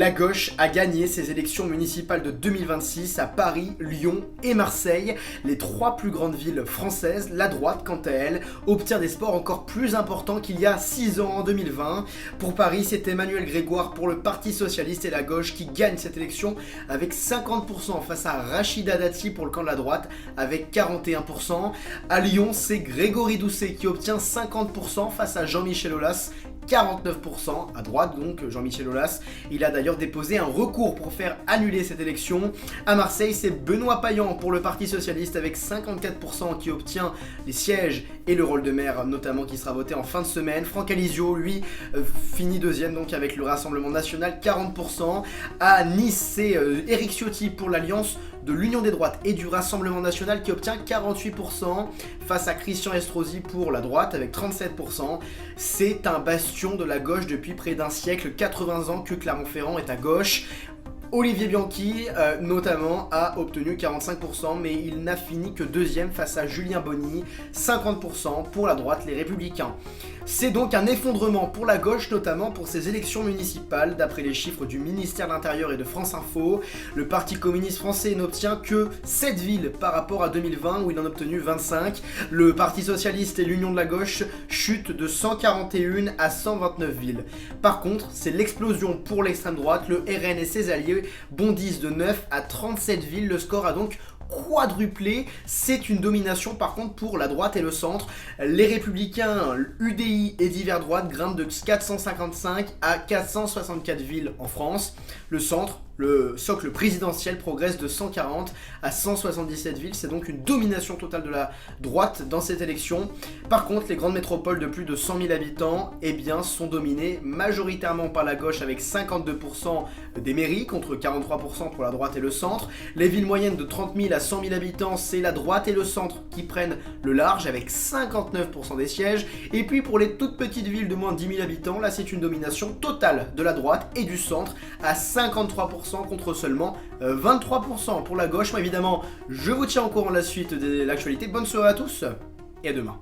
La gauche a gagné ses élections municipales de 2026 à Paris, Lyon et Marseille, les trois plus grandes villes françaises. La droite, quant à elle, obtient des scores encore plus importants qu'il y a 6 ans en 2020. Pour Paris, c'est Emmanuel Grégoire pour le Parti Socialiste et la gauche qui gagne cette élection avec 50% face à Rachida Dati pour le camp de la droite avec 41%. À Lyon, c'est Grégory Doucet qui obtient 50% face à Jean-Michel Aulas. 49% à droite, donc Jean-Michel Aulas. Il a d'ailleurs déposé un recours pour faire annuler cette élection. À Marseille, c'est Benoît Payan pour le Parti Socialiste avec 54% qui obtient les sièges et le rôle de maire, notamment qui sera voté en fin de semaine. Franck Alizio, lui, finit deuxième donc avec le Rassemblement National, 40%. À Nice, c'est Éric Ciotti pour l'Alliance de l'Union des droites et du Rassemblement National qui obtient 48% face à Christian Estrosi pour la droite avec 37%. C'est un bastion de la gauche depuis près d'un siècle, 80 ans que Clermont-Ferrand est à gauche. Olivier Bianchi, notamment, a obtenu 45%, mais il n'a fini que deuxième face à Julien Bonny, 50% pour la droite, les Républicains. C'est donc un effondrement pour la gauche, notamment pour ces élections municipales, d'après les chiffres du ministère de l'Intérieur et de France Info. Le Parti communiste français n'obtient que 7 villes par rapport à 2020, où il en a obtenu 25. Le Parti socialiste et l'Union de la gauche chutent de 141 à 129 villes. Par contre, c'est l'explosion pour l'extrême droite, le RN et ses alliés bondissent de 9 à 37 villes, le score a donc quadruplé. C'est une domination par contre pour la droite et le centre. Les Républicains, UDI et divers droites grimpent de 455 à 464 villes en France. Le centre, le socle présidentiel, progresse de 140 à 177 villes. C'est donc une domination totale de la droite dans cette élection. Par contre, les grandes métropoles de plus de 100 000 habitants sont dominées majoritairement par la gauche avec 52% des mairies contre 43% pour la droite et le centre. Les villes moyennes de 30 000 à 100 000 habitants, c'est la droite et le centre qui prennent le large avec 59% des sièges. Et puis pour les toutes petites villes de moins de 10 000 habitants, là c'est une domination totale de la droite et du centre à 53% contre seulement 23% pour la gauche. Moi évidemment, je vous tiens au courant de la suite de l'actualité. Bonne soirée à tous et à demain.